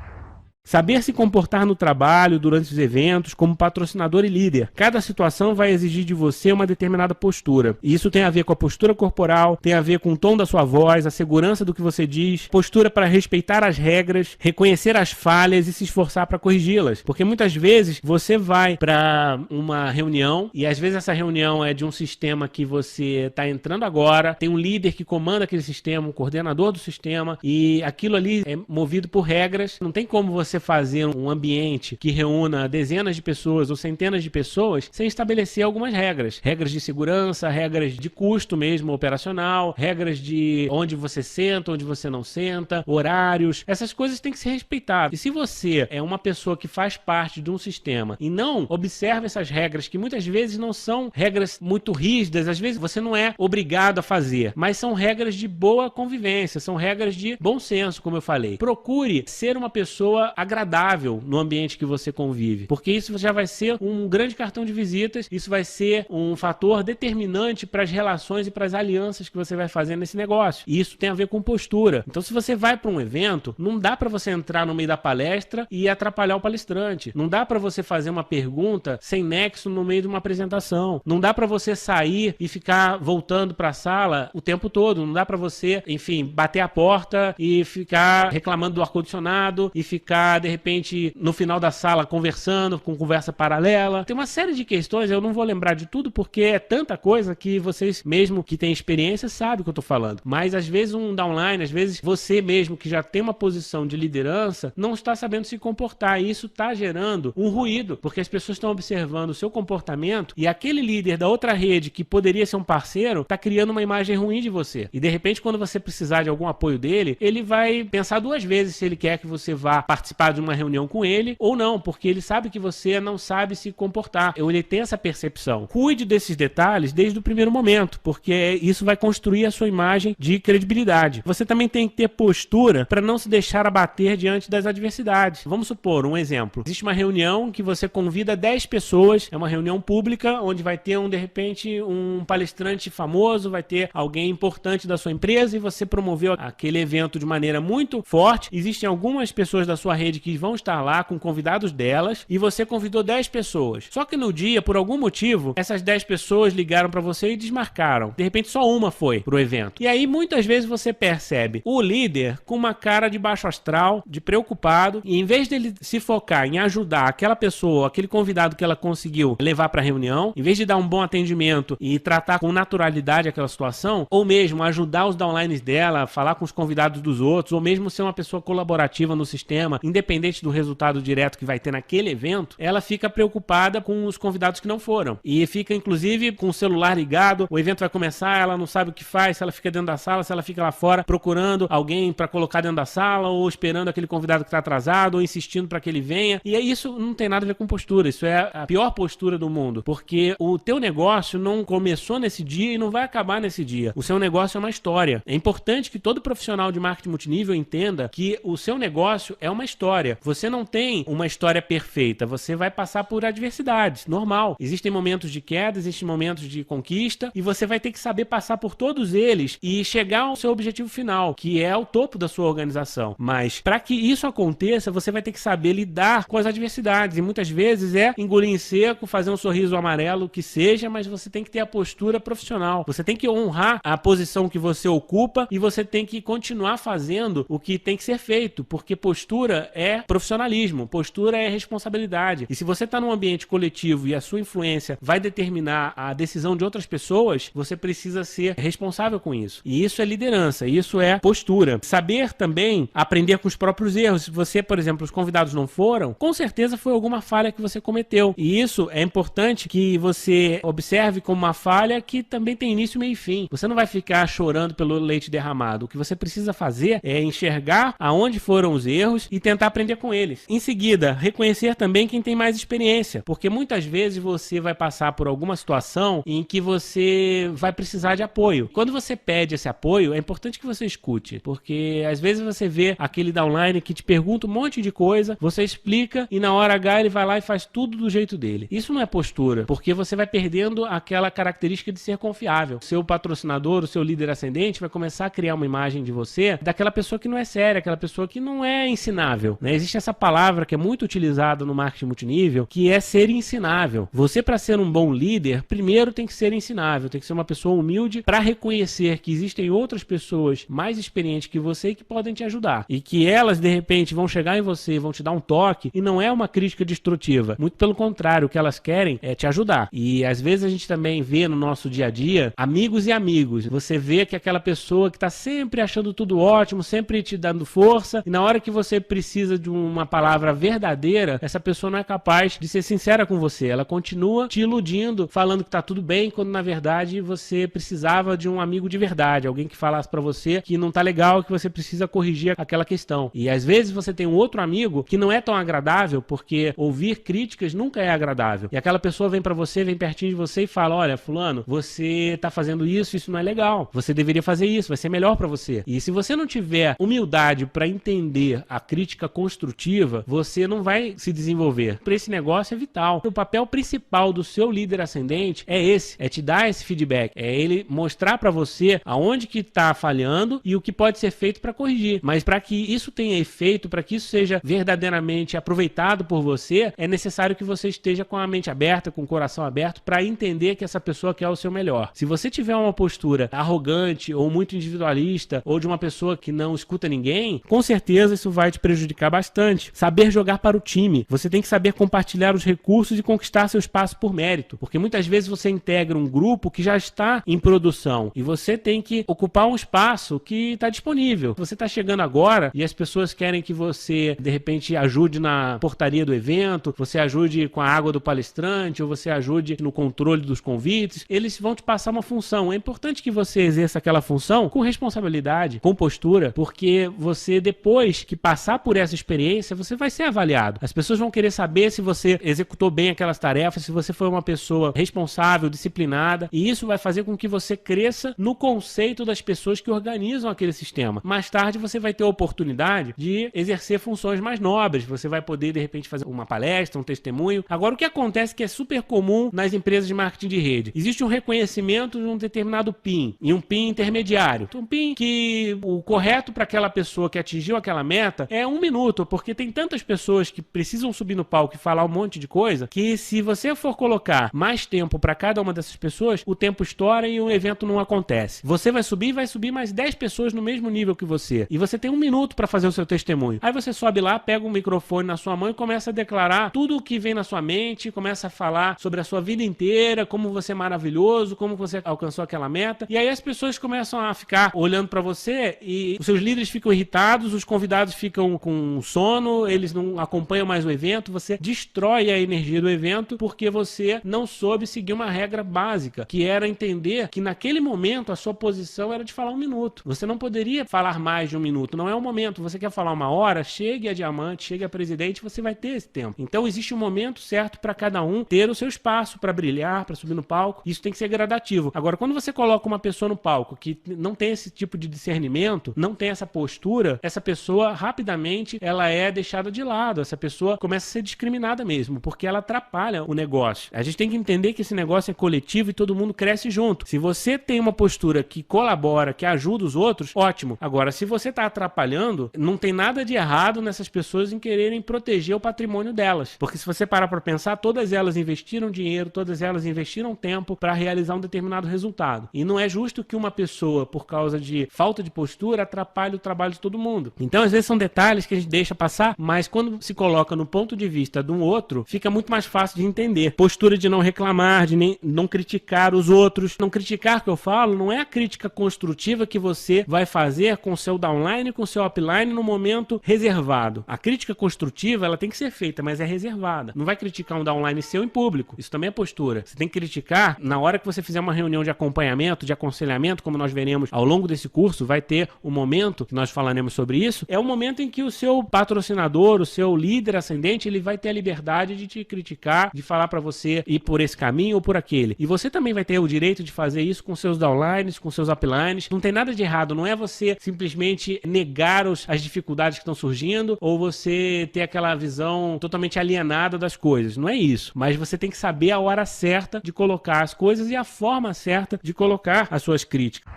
Saber se comportar no trabalho, durante os eventos, como patrocinador e líder. Cada situação vai exigir de você uma determinada postura. E isso tem a ver com a postura corporal, tem a ver com o tom da sua voz, a segurança do que você diz, postura para respeitar as regras, reconhecer as falhas e se esforçar para corrigi-las. Porque muitas vezes você vai para uma reunião e às vezes essa reunião é de um sistema que você está entrando agora, tem um líder que comanda aquele sistema, um coordenador do sistema, e aquilo ali é movido por regras. Não tem como você fazer um ambiente que reúna dezenas de pessoas ou centenas de pessoas sem estabelecer algumas regras. Regras de segurança, regras de custo mesmo operacional, regras de onde você senta, onde você não senta, horários. Essas coisas têm que ser respeitadas. E se você é uma pessoa que faz parte de um sistema e não observa essas regras, que muitas vezes não são regras muito rígidas, às vezes você não é obrigado a fazer, mas são regras de boa convivência, são regras de bom senso, como eu falei. Procure ser uma pessoa agradável no ambiente que você convive, porque isso já vai ser um grande cartão de visitas, isso vai ser um fator determinante para as relações e para as alianças que você vai fazer nesse negócio. E isso tem a ver com postura. Então, se você vai para um evento, não dá para você entrar no meio da palestra e atrapalhar o palestrante. Não dá para você fazer uma pergunta sem nexo no meio de uma apresentação. Não dá para você sair e ficar voltando para a sala o tempo todo. Não dá para você, enfim, bater a porta e ficar reclamando do ar-condicionado e ficar de repente no final da sala conversando com conversa paralela. Tem uma série de questões, eu não vou lembrar de tudo porque é tanta coisa que vocês mesmo que têm experiência sabem o que eu tô falando. Mas às vezes um downline, às vezes você mesmo que já tem uma posição de liderança não está sabendo se comportar e isso está gerando um ruído, porque as pessoas estão observando o seu comportamento e aquele líder da outra rede que poderia ser um parceiro está criando uma imagem ruim de você. E de repente quando você precisar de algum apoio dele, ele vai pensar duas vezes se ele quer que você vá participar de uma reunião com ele ou não, porque ele sabe que você não sabe se comportar. Ele tem essa percepção. Cuide desses detalhes desde o primeiro momento, porque isso vai construir a sua imagem de credibilidade. Você também tem que ter postura para não se deixar abater diante das adversidades. Vamos supor, um exemplo. Existe uma reunião que você convida 10 pessoas, é uma reunião pública, onde vai ter de repente, um palestrante famoso, vai ter alguém importante da sua empresa e você promoveu aquele evento de maneira muito forte. Existem algumas pessoas da sua rede que vão estar lá com convidados delas e você convidou 10 pessoas. Só que no dia, por algum motivo, essas 10 pessoas ligaram para você e desmarcaram. De repente só uma foi pro evento. E aí muitas vezes você percebe o líder com uma cara de baixo astral, de preocupado, e em vez dele se focar em ajudar aquela pessoa, aquele convidado que ela conseguiu levar para a reunião, em vez de dar um bom atendimento e tratar com naturalidade aquela situação, ou mesmo ajudar os downlines dela, falar com os convidados dos outros, ou mesmo ser uma pessoa colaborativa no sistema, independente do resultado direto que vai ter naquele evento, ela fica preocupada com os convidados que não foram. E fica, inclusive, com o celular ligado, o evento vai começar, ela não sabe o que faz, se ela fica dentro da sala, se ela fica lá fora procurando alguém para colocar dentro da sala, ou esperando aquele convidado que está atrasado, ou insistindo para que ele venha. E isso não tem nada a ver com postura, isso é a pior postura do mundo, porque o teu negócio não começou nesse dia e não vai acabar nesse dia. O seu negócio é uma história. É importante que todo profissional de marketing multinível entenda que o seu negócio é uma história. Você não tem uma história perfeita, você vai passar por adversidades, normal. Existem momentos de queda, existem momentos de conquista e você vai ter que saber passar por todos eles e chegar ao seu objetivo final, que é o topo da sua organização. Mas para que isso aconteça, você vai ter que saber lidar com as adversidades e muitas vezes é engolir em seco, fazer um sorriso amarelo, que seja, mas você tem que ter a postura profissional. Você tem que honrar a posição que você ocupa e você tem que continuar fazendo o que tem que ser feito, porque postura é profissionalismo, postura é responsabilidade. E se você está num ambiente coletivo e a sua influência vai determinar a decisão de outras pessoas, você precisa ser responsável com isso. E isso é liderança, isso é postura. Saber também aprender com os próprios erros. Se você, por exemplo, os convidados não foram, com certeza foi alguma falha que você cometeu. E isso é importante que você observe como uma falha que também tem início, meio e fim. Você não vai ficar chorando pelo leite derramado. O que você precisa fazer é enxergar aonde foram os erros e tentar tentar aprender com eles. Em seguida, reconhecer também quem tem mais experiência, porque muitas vezes você vai passar por alguma situação em que você vai precisar de apoio. Quando você pede esse apoio, é importante que você escute, porque às vezes você vê aquele downline que te pergunta um monte de coisa, você explica e na hora H ele vai lá e faz tudo do jeito dele. Isso não é postura, porque você vai perdendo aquela característica de ser confiável. O seu patrocinador, o seu líder ascendente vai começar a criar uma imagem de você daquela pessoa que não é séria, aquela pessoa que não é ensinável, né? Existe essa palavra que é muito utilizada no marketing multinível, que é ser ensinável. Você, para ser um bom líder, primeiro tem que ser ensinável, tem que ser uma pessoa humilde para reconhecer que existem outras pessoas mais experientes que você e que podem te ajudar. E que elas, de repente, vão chegar em você, vão te dar um toque, e não é uma crítica destrutiva. Muito pelo contrário, o que elas querem é te ajudar. E às vezes a gente também vê no nosso dia a dia amigos e amigos. Você vê que aquela pessoa que está sempre achando tudo ótimo, sempre te dando força, e na hora que você precisa de uma palavra verdadeira, essa pessoa não é capaz de ser sincera com você. Ela continua te iludindo, falando que tá tudo bem, quando na verdade você precisava de um amigo de verdade, alguém que falasse pra você que não tá legal, que você precisa corrigir aquela questão. E às vezes você tem um outro amigo que não é tão agradável, porque ouvir críticas nunca é agradável. E aquela pessoa vem pra você, vem pertinho de você e fala: olha, fulano, você tá fazendo isso não é legal. Você deveria fazer isso, vai ser melhor pra você. E se você não tiver humildade pra entender a crítica construtiva, você não vai se desenvolver. Para esse negócio é vital. O papel principal do seu líder ascendente é esse, é te dar esse feedback, é ele mostrar para você aonde que tá falhando e o que pode ser feito para corrigir. Mas para que isso tenha efeito, para que isso seja verdadeiramente aproveitado por você, é necessário que você esteja com a mente aberta, com o coração aberto, para entender que essa pessoa quer o seu melhor. Se você tiver uma postura arrogante ou muito individualista, ou de uma pessoa que não escuta ninguém, com certeza isso vai te prejudicar bastante. Saber jogar para o time. Você tem que saber compartilhar os recursos e conquistar seu espaço por mérito. Porque muitas vezes você integra um grupo que já está em produção e você tem que ocupar um espaço que está disponível. Você está chegando agora e as pessoas querem que você, de repente, ajude na portaria do evento, você ajude com a água do palestrante, ou você ajude no controle dos convites. Eles vão te passar uma função. É importante que você exerça aquela função com responsabilidade, com postura, porque você, depois que passar por essa experiência, você vai ser avaliado. As pessoas vão querer saber se você executou bem aquelas tarefas, se você foi uma pessoa responsável, disciplinada, e isso vai fazer com que você cresça no conceito das pessoas que organizam aquele sistema. Mais tarde você vai ter a oportunidade de exercer funções mais nobres, você vai poder de repente fazer uma palestra, um testemunho. Agora, o que acontece que é super comum nas empresas de marketing de rede? Existe um reconhecimento de um determinado PIN e um PIN intermediário. Um PIN que o correto para aquela pessoa que atingiu aquela meta é 1 minuto, porque tem tantas pessoas que precisam subir no palco e falar um monte de coisa, que se você for colocar mais tempo para cada uma dessas pessoas, o tempo estoura e o evento não acontece. Você vai subir mais 10 pessoas no mesmo nível que você. E você tem 1 minuto para fazer o seu testemunho. Aí você sobe lá, pega um microfone na sua mão e começa a declarar tudo o que vem na sua mente, começa a falar sobre a sua vida inteira, como você é maravilhoso, como você alcançou aquela meta. E aí as pessoas começam a ficar olhando para você e os seus líderes ficam irritados, os convidados ficam com sono, eles não acompanham mais o evento, você destrói a energia do evento porque você não soube seguir uma regra básica, que era entender que naquele momento a sua posição era de falar 1 minuto. Você não poderia falar mais de 1 minuto, não é o momento. Você quer falar 1 hora, chegue a diamante, chegue a presidente, você vai ter esse tempo. Então existe um momento certo para cada um ter o seu espaço para brilhar, para subir no palco. Isso tem que ser gradativo. Agora, quando você coloca uma pessoa no palco que não tem esse tipo de discernimento, não tem essa postura, essa pessoa rapidamente ela é deixada de lado. Essa pessoa começa a ser discriminada mesmo, porque ela atrapalha o negócio. A gente tem que entender que esse negócio é coletivo e todo mundo cresce junto. Se você tem uma postura que colabora, que ajuda os outros, ótimo. Agora, se você está atrapalhando, não tem nada de errado nessas pessoas em quererem proteger o patrimônio delas. Porque se você parar para pensar, todas elas investiram dinheiro, todas elas investiram tempo para realizar um determinado resultado. E não é justo que uma pessoa, por causa de falta de postura, atrapalhe o trabalho de todo mundo. Então, às vezes são detalhes que a gente deixa passar, mas quando se coloca no ponto de vista de um outro, fica muito mais fácil de entender. Postura de não reclamar, de não criticar os outros. Não criticar, que eu falo, não é a crítica construtiva que você vai fazer com o seu downline e com o seu upline no momento reservado. A crítica construtiva, ela tem que ser feita, mas é reservada. Não vai criticar um downline seu em público. Isso também é postura. Você tem que criticar na hora que você fizer uma reunião de acompanhamento, de aconselhamento, como nós veremos ao longo desse curso, vai ter um momento que nós falaremos sobre isso, é o momento em que o seu seu patrocinador, o seu líder ascendente, ele vai ter a liberdade de te criticar, de falar para você ir por esse caminho ou por aquele. E você também vai ter o direito de fazer isso com seus downlines, com seus uplines. Não tem nada de errado, não é você simplesmente negar as dificuldades que estão surgindo ou você ter aquela visão totalmente alienada das coisas. Não é isso. Mas você tem que saber a hora certa de colocar as coisas e a forma certa de colocar as suas críticas.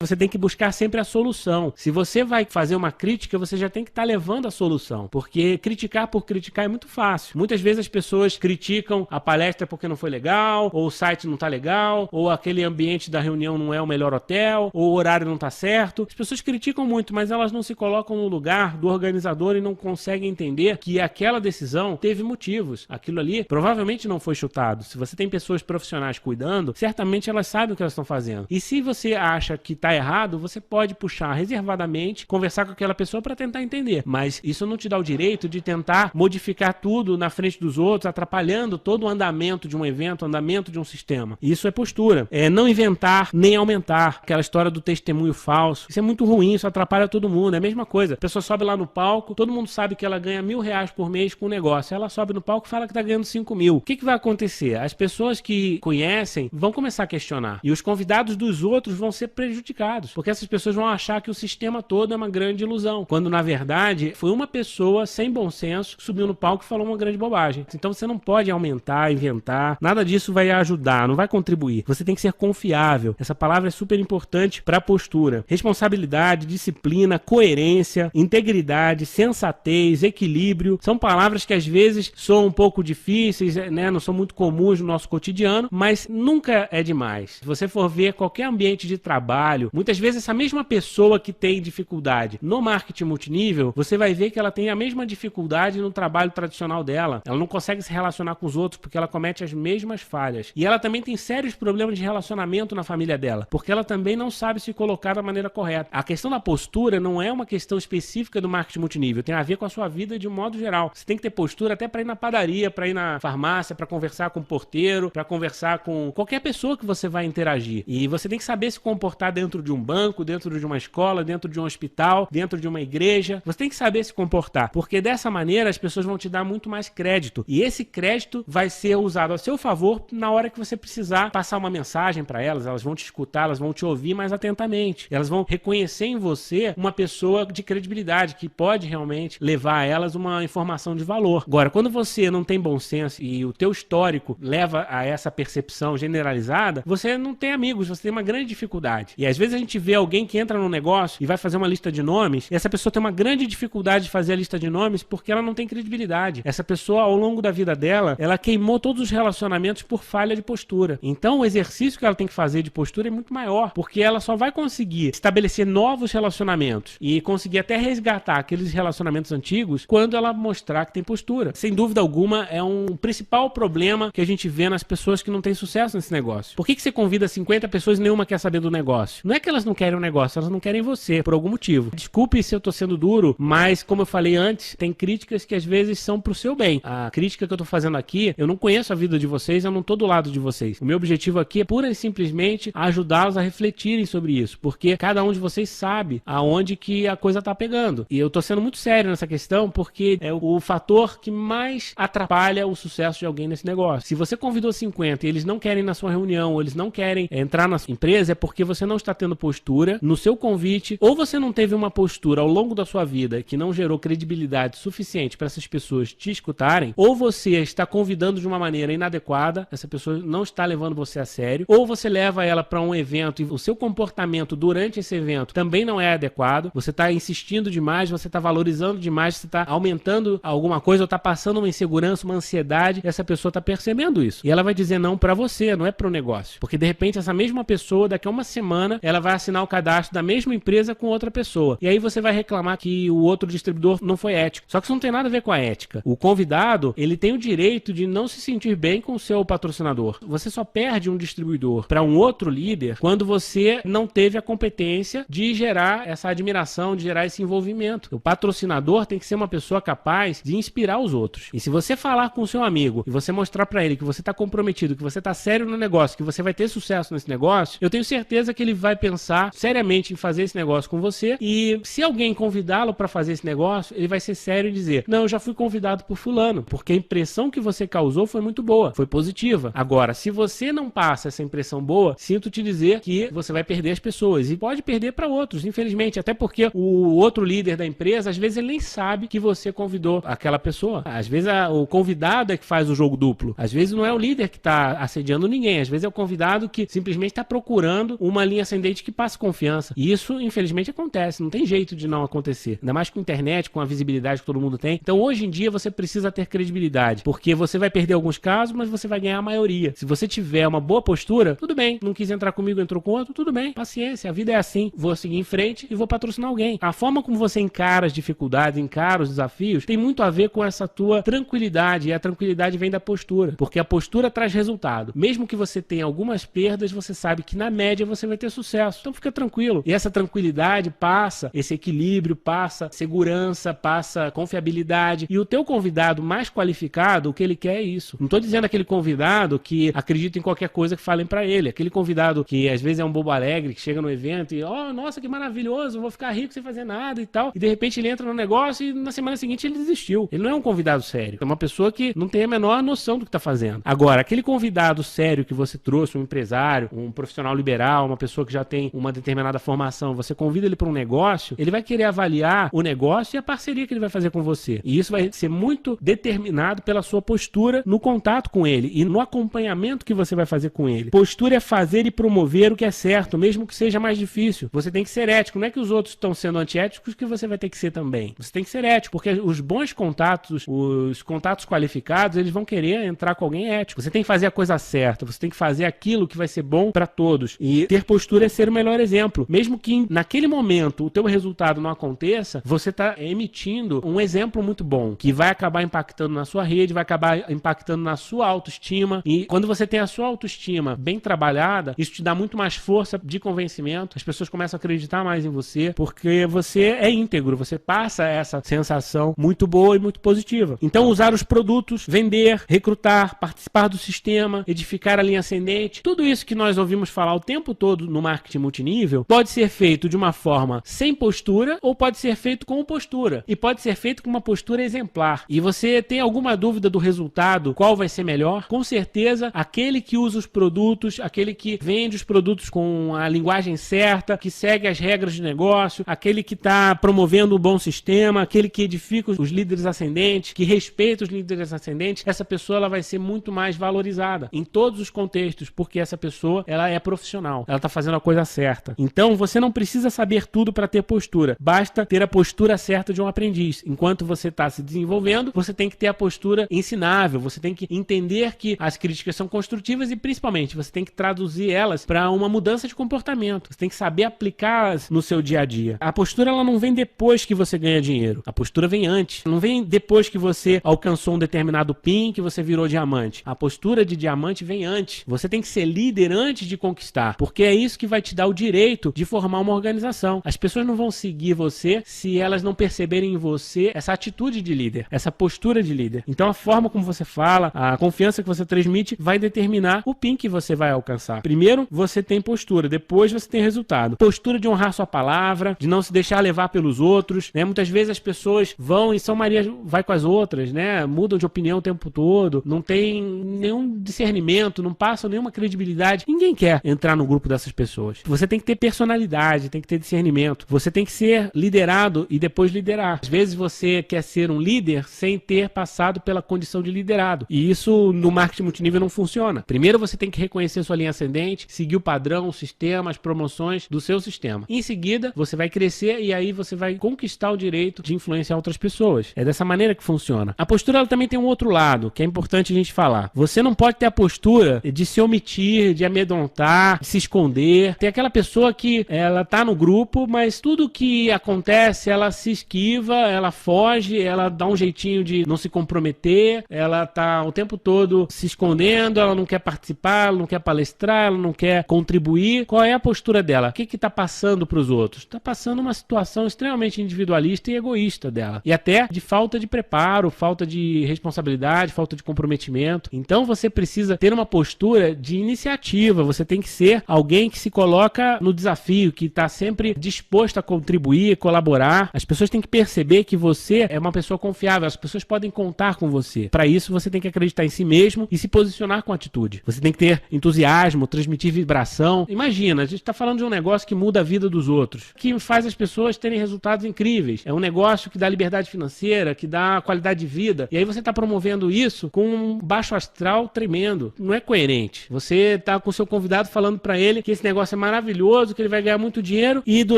Você tem que buscar sempre a solução. Se você vai fazer uma crítica, você já tem que estar levando a solução. Porque criticar por criticar é muito fácil. Muitas vezes as pessoas criticam a palestra porque não foi legal, ou o site não está legal, ou aquele ambiente da reunião não é o melhor hotel, ou o horário não está certo. As pessoas criticam muito, mas elas não se colocam no lugar do organizador e não conseguem entender que aquela decisão teve motivos. Aquilo ali provavelmente não foi chutado. Se você tem pessoas profissionais cuidando, certamente elas sabem o que elas estão fazendo. E se você acha que está errado, você pode puxar reservadamente, conversar com aquela pessoa para tentar entender, mas isso não te dá o direito de tentar modificar tudo na frente dos outros, atrapalhando todo o andamento de um evento, o andamento de um sistema. Isso é postura, é não inventar nem aumentar, aquela história do testemunho falso. Isso é muito ruim, isso atrapalha todo mundo, é a mesma coisa. A pessoa sobe lá no palco, todo mundo sabe que ela ganha R$1.000 por mês com o negócio, ela sobe no palco e fala que está ganhando 5.000. O que vai acontecer? As pessoas que conhecem vão começar a questionar e os convidados dos outros vão ser prejudicados, porque essas pessoas vão achar que o sistema todo é uma grande ilusão, quando na verdade foi uma pessoa sem bom senso que subiu no palco e falou uma grande bobagem. Então você não pode aumentar, inventar, nada disso vai ajudar, não vai contribuir. Você tem que ser confiável. Essa palavra é super importante para a postura. Responsabilidade, disciplina, coerência, integridade, sensatez, equilíbrio, são palavras que às vezes são um pouco difíceis, né? Não são muito comuns no nosso cotidiano, mas nunca é demais. Se você for ver qualquer ambiente de trabalho, muitas vezes essa mesma pessoa que tem dificuldade no marketing multinível, você vai ver que ela tem a mesma dificuldade no trabalho tradicional dela. Ela não consegue se relacionar com os outros porque ela comete as mesmas falhas. E ela também tem sérios problemas de relacionamento na família dela, porque ela também não sabe se colocar da maneira correta. A questão da postura não é uma questão específica do marketing multinível, tem a ver com a sua vida de um modo geral. Você tem que ter postura até para ir na padaria, para ir na farmácia, para conversar com o porteiro, para conversar com qualquer pessoa que você vai interagir. E você tem que saber se comportar dentro de um banco, dentro de uma escola, dentro de um hospital, dentro de uma igreja. Você tem que saber se comportar, porque dessa maneira as pessoas vão te dar muito mais crédito. E esse crédito vai ser usado a seu favor na hora que você precisar passar uma mensagem para elas. Elas vão te escutar, elas vão te ouvir mais atentamente. Elas vão reconhecer em você uma pessoa de credibilidade, que pode realmente levar a elas uma informação de valor. Agora, quando você não tem bom senso e o teu histórico leva a essa percepção generalizada, você não tem amigos, você tem uma grande dificuldade. E às vezes a gente vê alguém que entra num negócio e vai fazer uma lista de nomes, e essa pessoa tem uma grande dificuldade de fazer a lista de nomes porque ela não tem credibilidade. Essa pessoa, ao longo da vida dela, ela queimou todos os relacionamentos por falha de postura. Então, o exercício que ela tem que fazer de postura é muito maior, porque ela só vai conseguir estabelecer novos relacionamentos e conseguir até resgatar aqueles relacionamentos antigos quando ela mostrar que tem postura. Sem dúvida alguma, é um principal problema que a gente vê nas pessoas que não têm sucesso nesse negócio. Por que você convida 50 pessoas e nenhuma quer saber do negócio? Não é que elas não querem o negócio, elas não querem você, por algum motivo. Desculpe se eu tô sendo duro, mas como eu falei antes, tem críticas que às vezes são pro seu bem. A crítica que eu tô fazendo aqui, eu não conheço a vida de vocês, eu não tô do lado de vocês. O meu objetivo aqui é pura e simplesmente ajudá-los a refletirem sobre isso, porque cada um de vocês sabe aonde que a coisa tá pegando. E eu tô sendo muito sério nessa questão, porque é o fator que mais atrapalha o sucesso de alguém nesse negócio. Se você convidou 50 e eles não querem ir na sua reunião, ou eles não querem entrar na sua empresa, é porque você não está tendo postura no seu convite, ou você não teve uma postura ao longo da sua vida que não gerou credibilidade suficiente para essas pessoas te escutarem, ou você está convidando de uma maneira inadequada, essa pessoa não está levando você a sério, ou você leva ela para um evento e o seu comportamento durante esse evento também não é adequado, você está insistindo demais, você está valorizando demais, você está aumentando alguma coisa, ou está passando uma insegurança, uma ansiedade, e essa pessoa está percebendo isso. E ela vai dizer não para você, não é para o negócio. Porque de repente essa mesma pessoa, daqui a uma semana, ela vai assinar o cadastro da mesma empresa com outra pessoa. E aí você vai reclamar que o outro distribuidor não foi ético. Só que isso não tem nada a ver com a ética. O convidado, ele tem o direito de não se sentir bem com o seu patrocinador. Você só perde um distribuidor para um outro líder quando você não teve a competência de gerar essa admiração, de gerar esse envolvimento. O patrocinador tem que ser uma pessoa capaz de inspirar os outros. E se você falar com o seu amigo e você mostrar para ele que você está comprometido, que você está sério no negócio, que você vai ter sucesso nesse negócio, eu tenho certeza que ele vai pensar seriamente em fazer esse negócio com você, e se alguém convidá-lo para fazer esse negócio, ele vai ser sério e dizer: não, eu já fui convidado por fulano, porque a impressão que você causou foi muito boa, foi positiva. Agora, se você não passa essa impressão boa, sinto te dizer que você vai perder as pessoas, e pode perder para outros, infelizmente, até porque o outro líder da empresa, às vezes ele nem sabe que você convidou aquela pessoa. Às vezes o convidado é que faz o jogo duplo. Às vezes não é o líder que está assediando ninguém, às vezes é o convidado que simplesmente está procurando uma linha ascendente que passe confiança. E isso, infelizmente, acontece, não tem jeito de não acontecer. Ainda mais com a internet, com a visibilidade que todo mundo tem. Então, hoje em dia, você precisa ter credibilidade, porque você vai perder alguns casos, mas você vai ganhar a maioria. Se você tiver uma boa postura, tudo bem. Não quis entrar comigo, entrou com outro, tudo bem. Paciência, a vida é assim. Vou seguir em frente e vou patrocinar alguém. A forma como você encara as dificuldades, encara os desafios, tem muito a ver com essa tua tranquilidade, e a tranquilidade vem da postura, porque a postura traz resultado. Mesmo que você tenha algumas perdas, você sabe que na média você vai ter sucesso. Então fica tranquilo. E essa tranquilidade passa, esse equilíbrio passa, segurança passa, confiabilidade. E o teu convidado mais qualificado, o que ele quer é isso. Não estou dizendo aquele convidado que acredita em qualquer coisa que falem para ele. Aquele convidado que às vezes é um bobo alegre, que chega no evento e, nossa, que maravilhoso, vou ficar rico sem fazer nada e tal. E de repente ele entra no negócio e na semana seguinte ele desistiu. Ele não é um convidado sério. É uma pessoa que não tem a menor noção do que está fazendo. Agora, aquele convidado sério que você trouxe, um empresário, um profissional liberal, uma pessoa que já tem uma determinada formação, você convida ele para um negócio, ele vai querer avaliar o negócio e a parceria que ele vai fazer com você. E isso vai ser muito determinado pela sua postura no contato com ele e no acompanhamento que você vai fazer com ele. Postura é fazer e promover o que é certo, mesmo que seja mais difícil. Você tem que ser ético. Não é que os outros estão sendo antiéticos que você vai ter que ser também. Você tem que ser ético, porque os bons contatos, os contatos qualificados, eles vão querer entrar com alguém ético. Você tem que fazer a coisa certa, você tem que fazer aquilo que vai ser bom para todos. E ter postura é ser o melhor exemplo. Mesmo que naquele momento o teu resultado não aconteça, você está emitindo um exemplo muito bom, que vai acabar impactando na sua rede, vai acabar impactando na sua autoestima. E quando você tem a sua autoestima bem trabalhada, isso te dá muito mais força de convencimento. As pessoas começam a acreditar mais em você, porque você é íntegro, você passa essa sensação muito boa e muito positiva. Então, usar os produtos, vender, recrutar, participar do sistema, edificar a linha ascendente, tudo isso que nós ouvimos falar o tempo todo no marketing multinível, pode ser feito de uma forma sem postura ou pode ser feito com postura. E pode ser feito com uma postura exemplar. E você tem alguma dúvida do resultado, qual vai ser melhor? Com certeza, aquele que usa os produtos, aquele que vende os produtos com a linguagem certa, que segue as regras de negócio, aquele que está promovendo um bom sistema, aquele que edifica os líderes ascendentes, que respeita os líderes ascendentes, essa pessoa ela vai ser muito mais valorizada em todos os contextos, porque essa pessoa ela é profissional, ela está fazendo a coisa certa. Então você não precisa saber tudo para ter postura, basta ter a postura certa de um aprendiz. Enquanto você está se desenvolvendo, você tem que ter a postura ensinável, você tem que entender que as críticas são construtivas e principalmente você tem que traduzir elas para uma mudança de comportamento, você tem que saber aplicá-las no seu dia a dia. A postura ela não vem depois que você ganha dinheiro, a postura vem antes, não vem depois que você alcançou um determinado PIN, que você virou diamante. A postura de diamante vem antes. Você tem que ser líder antes de conquistar, porque é isso que vai te dar o direito de formar uma organização. As pessoas não vão seguir você se elas não perceberem em você essa atitude de líder, essa postura de líder. Então a forma como você fala, a confiança que você transmite vai determinar o PIN que você vai alcançar. Primeiro você tem postura, depois você tem resultado. Postura de honrar sua palavra, de não se deixar levar pelos outros, né? Muitas vezes as pessoas vão e São Maria vai com as outras, né? Mudam de opinião o tempo todo, não tem nenhum discernimento, não passam nenhuma credibilidade. Ninguém quer entrar no grupo dessas pessoas. Você tem que ter personalidade, tem que ter discernimento. Você tem que ser liderado e depois liderar. Às vezes você quer ser um líder sem ter passado pela condição de liderado. E isso no marketing multinível não funciona. Primeiro você tem que reconhecer sua linha ascendente, seguir o padrão, o sistema, as promoções do seu sistema. Em seguida, você vai crescer e aí você vai conquistar o direito de influenciar outras pessoas. É dessa maneira que funciona. A postura ela também tem um outro lado, que é importante a gente falar. Você não pode ter a postura de se omitir, de amedrontar, de se esconder. Tem aquela pessoa que ela tá no grupo, mas tudo que acontece, ela se esquiva, ela foge, ela dá um jeitinho de não se comprometer, ela tá o tempo todo se escondendo, ela não quer participar, ela não quer palestrar, ela não quer contribuir. Qual é a postura dela? O que tá passando para os outros? Tá passando uma situação extremamente individualista e egoísta dela. E até de falta de preparo, falta de responsabilidade, falta de comprometimento. Então você precisa ter uma postura de iniciativa, você tem que ser alguém que se coloca coloca no desafio, que está sempre disposto a contribuir, colaborar. As pessoas têm que perceber que você é uma pessoa confiável, as pessoas podem contar com você. Para isso, você tem que acreditar em si mesmo e se posicionar com atitude. Você tem que ter entusiasmo, transmitir vibração. Imagina, a gente está falando de um negócio que muda a vida dos outros, que faz as pessoas terem resultados incríveis. É um negócio que dá liberdade financeira, que dá qualidade de vida. E aí você está promovendo isso com um baixo astral tremendo. Não é coerente. Você está com o seu convidado falando para ele que esse negócio é maravilhoso, que ele vai ganhar muito dinheiro, e do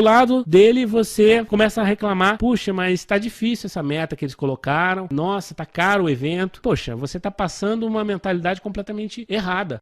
lado dele você começa a reclamar: puxa, mas tá difícil essa meta que eles colocaram, nossa, tá caro o evento. Poxa, você tá passando uma mentalidade completamente errada.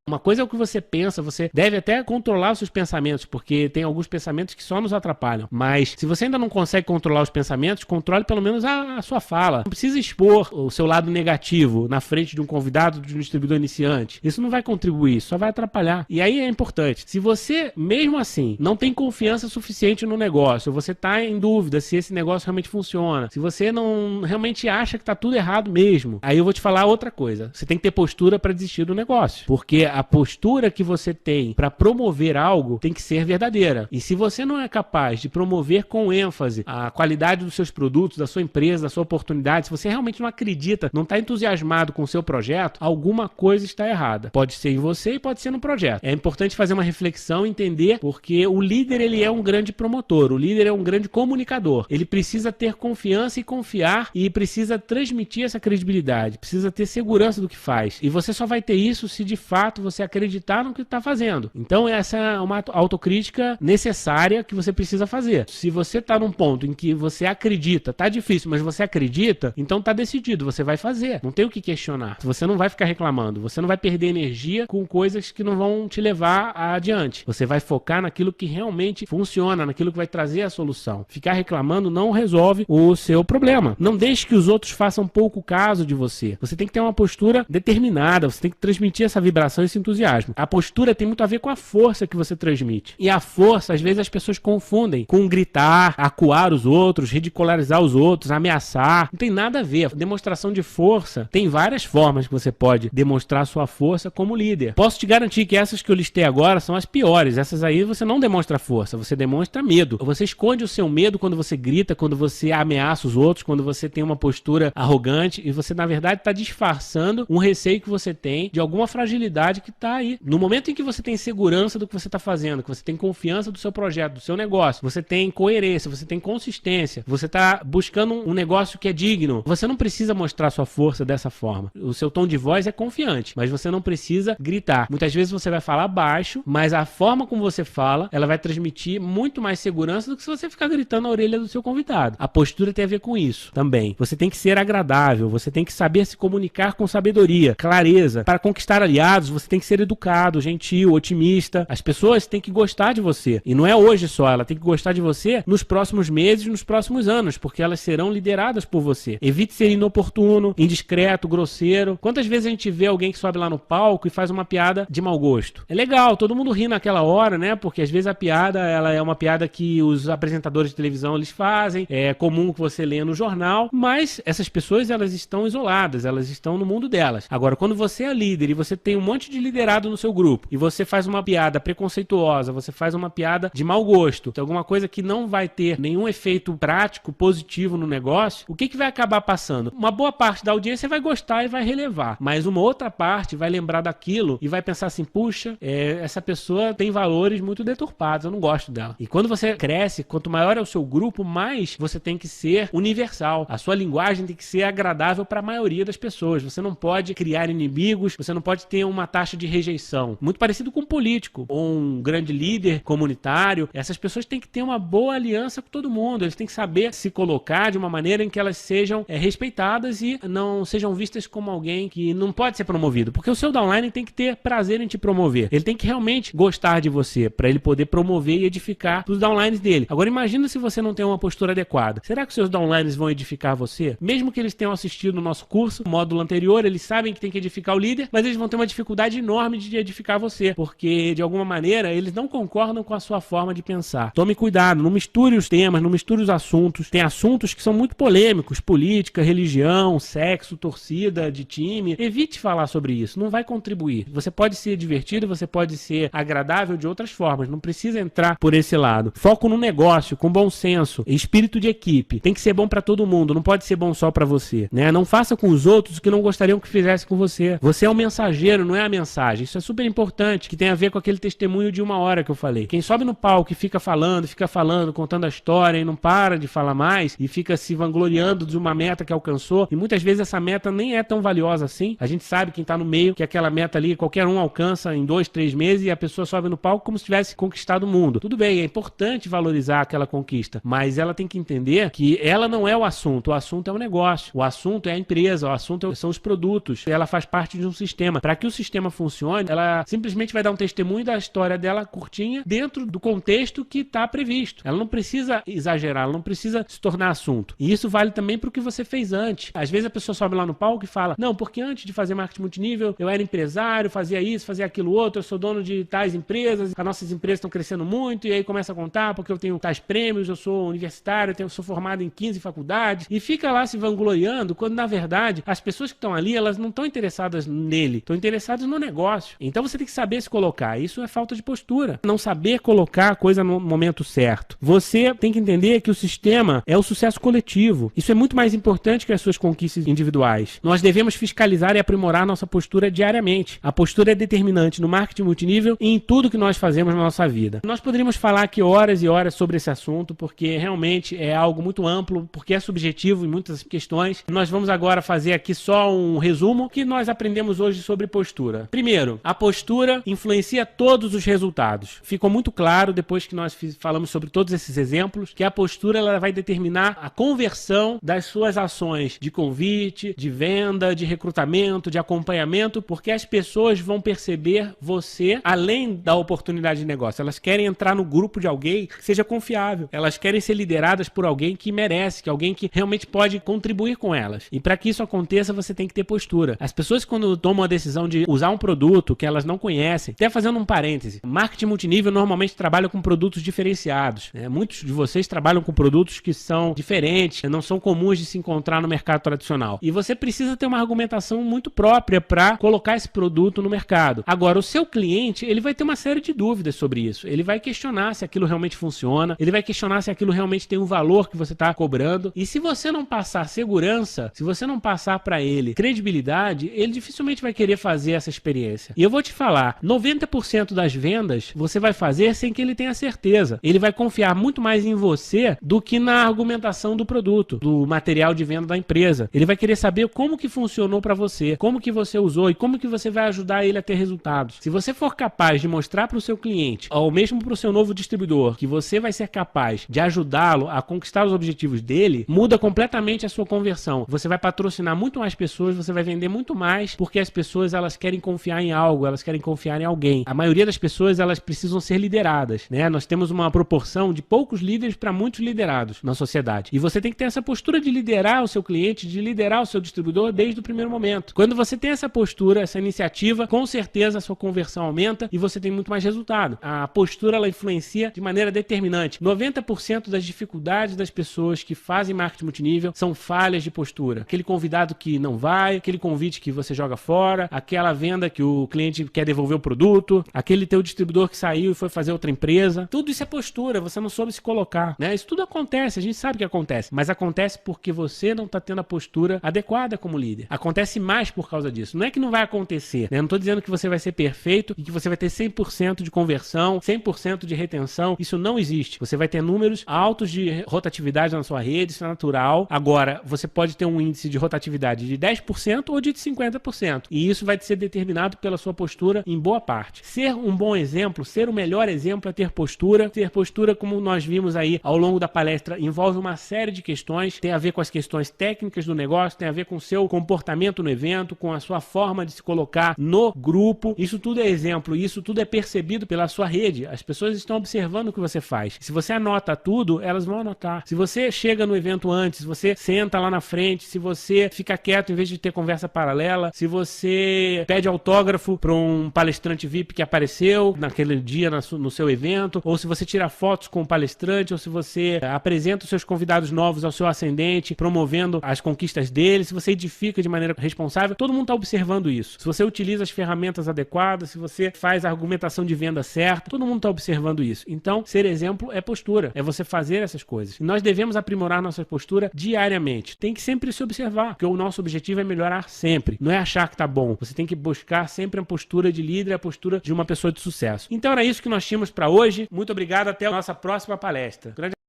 Uma coisa é o que você pensa, você deve até controlar os seus pensamentos, porque tem alguns pensamentos que só nos atrapalham. Mas se você ainda não consegue controlar os pensamentos, controle pelo menos a sua fala. Não precisa expor o seu lado negativo na frente de um convidado, de um distribuidor iniciante. Isso não vai contribuir, só vai atrapalhar. E aí é importante, se você, mesmo assim, não tem confiança suficiente no negócio, você está em dúvida se esse negócio realmente funciona, se você não realmente acha que está tudo errado mesmo, aí eu vou te falar outra coisa. Você tem que ter postura para desistir do negócio, porque a postura que você tem para promover algo tem que ser verdadeira. E se você não é capaz de promover com ênfase a qualidade dos seus produtos, da sua empresa, da sua oportunidade, se você realmente não acredita, não está entusiasmado com o seu projeto, alguma coisa está errada. Pode ser em você e pode ser no projeto. É importante fazer uma reflexão, entender, porque o líder, ele é um grande promotor, o líder é um grande comunicador. Ele precisa ter confiança e confiar, e precisa transmitir essa credibilidade, precisa ter segurança do que faz. E você só vai ter isso se de fato você acreditar no que está fazendo. Então essa é uma autocrítica necessária que você precisa fazer. Se você está num ponto em que você acredita, tá difícil, mas você acredita, então tá decidido, você vai fazer. Não tem o que questionar. Você não vai ficar reclamando, você não vai perder energia com coisas que não vão te levar adiante. Você vai focar naquilo que realmente funciona, naquilo que vai trazer a solução. Ficar reclamando não resolve o seu problema. Não deixe que os outros façam pouco caso de você. Você tem que ter uma postura determinada, você tem que transmitir essa vibração, esse entusiasmo. A postura tem muito a ver com a força que você transmite. E a força, às vezes, as pessoas confundem com gritar, acuar os outros, ridicularizar os outros, ameaçar. Não tem nada a ver. A demonstração de força tem várias formas que você pode demonstrar sua força como líder. Posso te garantir que essas que eu listei agora são as piores. Essas aí você não demonstra força, você demonstra medo. Você esconde o seu medo quando você grita, quando você ameaça os outros, quando você tem uma postura arrogante, e você, na verdade, está disfarçando um receio que você tem de alguma fragilidade que está aí. No momento em que você tem segurança do que você está fazendo, que você tem confiança do seu projeto, do seu negócio, você tem coerência, você tem consistência, você está buscando um negócio que é digno, você não precisa mostrar sua força dessa forma. O seu tom de voz é confiante, mas você não precisa gritar. Muitas vezes você vai falar baixo, mas a forma como você fala, ela vai transmitir muito mais segurança do que se você ficar gritando na orelha do seu convidado. A postura tem a ver com isso também. Você tem que ser agradável, você tem que saber se comunicar com sabedoria, clareza. Para conquistar aliados, você tem que ser educado, gentil, otimista. As pessoas têm que gostar de você. E não é hoje só, ela tem que gostar de você nos próximos meses, nos próximos anos, porque elas serão lideradas por você. Evite ser inoportuno, indiscreto, grosseiro. Quantas vezes a gente vê alguém que sobe lá no palco e faz uma piada de mau gosto? É legal, todo mundo ri naquela hora, né? Porque às vezes a piada, ela é uma piada que os apresentadores de televisão eles fazem, é comum que você leia no jornal, mas essas pessoas, elas estão isoladas, elas estão no mundo delas. Agora, quando você é líder e você tem um monte de liderado no seu grupo e você faz uma piada preconceituosa, você faz uma piada de mau gosto, tem alguma coisa que não vai ter nenhum efeito prático, positivo no negócio, o que vai acabar passando? Uma boa parte da audiência vai gostar e vai relevar, mas uma outra parte vai lembrar daquilo e vai pensar assim, puxa, essa pessoa tem valores muito deturpados, eu não gosto dela. E quando você cresce, quanto maior é o seu grupo, mais você tem que ser universal. A sua linguagem tem que ser agradável para a maioria das pessoas. Você não pode criar inimigos, você não pode ter uma taxa de rejeição. Muito parecido com um político ou um grande líder comunitário. Essas pessoas têm que ter uma boa aliança com todo mundo. Eles têm que saber se colocar de uma maneira em que elas sejam respeitadas e não sejam vistas como alguém que não pode ser promovido. Porque o seu downline tem que ter prazer em te promover. Ele tem que realmente gostar de você para ele poder promover e edificar os downlines dele. Agora imagina se você não tem uma postura adequada. Será que os seus downlines vão edificar você? Mesmo que eles tenham assistido o nosso curso, o módulo anterior, eles sabem que tem que edificar o líder, mas eles vão ter uma dificuldade enorme de edificar você, porque de alguma maneira eles não concordam com a sua forma de pensar. Tome cuidado, não misture os temas, não misture os assuntos. Tem assuntos que são muito polêmicos, política, religião, sexo, torcida de time. Evite falar sobre isso, não vai contribuir. Você pode ser divertido, você pode ser agradável de outras formas, não precisa entrar por esse lado. Foco no negócio, com bom senso, espírito de equipe. Tem que ser bom pra todo mundo, não pode ser bom só pra você, né? Não faça com os outros o que não gostariam que fizesse com você. Você é o mensageiro, não é a mensagem. Isso é super importante, que tem a ver com aquele testemunho de 1 hora que eu falei. Quem sobe no palco e fica falando, contando a história e não para de falar mais e fica se vangloriando de uma meta que alcançou, e muitas vezes essa meta nem é tão valiosa assim. A gente sabe, quem tá no meio, que aquela meta ali qualquer um alcança em 2, 3 meses e a pessoa sobe no palco como se tivesse conquistado o mundo. Tudo bem, é importante valorizar aquela conquista, mas ela tem que entender que ela não é o assunto é o negócio, o assunto é a empresa, o assunto são os produtos, ela faz parte de um sistema. Para que o sistema funcione, ela simplesmente vai dar um testemunho da história dela curtinha dentro do contexto que está previsto. Ela não precisa exagerar, ela não precisa se tornar assunto. E isso vale também para o que você fez antes. Às vezes a pessoa sobe lá no palco e fala: não, porque antes de fazer marketing multinível, eu era empresário, fazia isso, fazia aquilo outro, eu sou dono de tais empresas, as nossas empresas estão crescendo muito, e aí começa a contar porque eu tenho tais prêmios, eu sou universitário, eu sou formado em 15 faculdades, e fica lá se vangloriando, quando na verdade as pessoas que estão ali, elas não estão interessadas nele, estão interessadas no negócio. Então você tem que saber se colocar. Isso é falta de postura. Não saber colocar a coisa no momento certo. Você tem que entender que o sistema é o sucesso coletivo. Isso é muito mais importante que as suas conquistas individuais. Nós devemos fiscalizar e aprimorar nossa postura diariamente. A postura é determinante no marketing multinível e em tudo que nós fazemos na nossa vida. Nós poderíamos falar aqui horas e horas sobre esse assunto, porque realmente é algo muito amplo, porque é subjetivo em muitas questões. Nós vamos agora fazer aqui só um resumo que nós aprendemos hoje sobre postura. Primeiro, a postura influencia todos os resultados. Ficou muito claro, depois que nós falamos sobre todos esses exemplos, que a postura ela vai determinar a conversão das suas ações de convite, de venda, de recrutamento, de acompanhamento, porque as pessoas vão perceber você além da oportunidade de negócio. Elas querem entrar no grupo de alguém que seja confiável. Elas querem ser lideradas por alguém que merece, que alguém que realmente pode contribuir com elas. E para que isso aconteça, você tem que ter postura. As pessoas, quando tomam a decisão de usar um produto que elas não conhecem, até fazendo um parêntese, marketing multinível normalmente trabalha com produtos diferenciados, né? Muitos de vocês trabalham com produtos que são diferentes, não são comuns de se encontrar no mercado tradicional. E você precisa ter uma argumentação muito própria para colocar esse produto no mercado. Agora, o seu cliente, ele vai ter uma série de dúvidas sobre isso. Ele vai questionar se aquilo realmente funciona, ele vai questionar se aquilo realmente tem um valor que você está cobrando. E se você não passar segurança, se você não passar para ele credibilidade, ele dificilmente vai querer fazer essa experiência. E eu vou te falar, 90% das vendas você vai fazer sem que ele tenha certeza. Ele vai confiar muito mais em você do que na argumentação do produto, do material de venda da empresa. Ele vai querer saber como que funcionou para você, como que você usou e como que você vai ajudar ele a ter resultados. Se você for capaz de mostrar para o seu cliente, ou mesmo para o seu novo distribuidor, que você vai ser capaz de ajudá-lo a conquistar os objetivos dele, muda completamente a sua conversão. Você vai patrocinar muito mais pessoas, você vai vender muito mais, porque as pessoas elas querem confiar em algo, elas querem confiar em alguém. A maioria das pessoas elas precisam ser lideradas, né? Nós temos uma proporção de poucos líderes para muitos liderados na sociedade. E você tem que ter essa postura de liderar o seu cliente, de liderar o seu distribuidor desde o primeiro momento. Quando você tem essa postura, essa iniciativa, com certeza a sua conversão aumenta e você tem muito mais resultado. A postura ela influencia de maneira determinante. 90% das dificuldades das pessoas que fazem marketing multinível são falhas de postura. Aquele convidado que não vai, aquele convite que você joga fora, aquela venda que o cliente quer devolver o produto, aquele teu distribuidor que saiu e foi fazer outra empresa. Tudo isso é postura, você não soube se colocar, né? Isso tudo acontece, a gente sabe que acontece, mas acontece porque você não está tendo a postura adequada como líder. Acontece mais por causa disso. Não é que não vai acontecer, né? Não estou dizendo que você vai ser perfeito e que você vai ter 100% de conversão, 100% de retenção. Isso não existe. Você vai ter números altos de rotatividade na sua rede, isso é natural. Agora, você pode ter um índice de rotatividade de 10% ou de 50%. E isso vai ser determinado pela sua postura em boa parte. Ser um bom exemplo, ser o melhor exemplo é ter postura. Ter postura, como nós vimos aí ao longo da palestra, envolve uma série de questões. Tem a ver com as questões técnicas do negócio, tem a ver com o seu comportamento no evento, com a sua forma de se colocar no grupo. Isso tudo é exemplo, isso tudo é percebido pela sua rede. As pessoas estão observando o que você faz. Se você anota tudo, elas vão anotar. Se você chega no evento antes, se você senta lá na frente, se você fica quieto em vez de ter conversa paralela, se você pede autógrafo para um palestrante VIP que apareceu naquele dia no seu evento, ou se você tira fotos com o palestrante, ou se você apresenta os seus convidados novos ao seu ascendente, promovendo as conquistas dele, se você edifica de maneira responsável, todo mundo está observando isso. Se você utiliza as ferramentas adequadas, se você faz a argumentação de venda certa, todo mundo está observando isso. Então, ser exemplo é postura, é você fazer essas coisas. E nós devemos aprimorar nossa postura diariamente. Tem que sempre se observar, porque o nosso objetivo é melhorar sempre. Não é achar que tá bom. Você tem que buscar sempre a postura de líder, a postura de uma pessoa de sucesso. Então era isso que nós tínhamos para hoje. Muito obrigado, até a nossa próxima palestra. Grande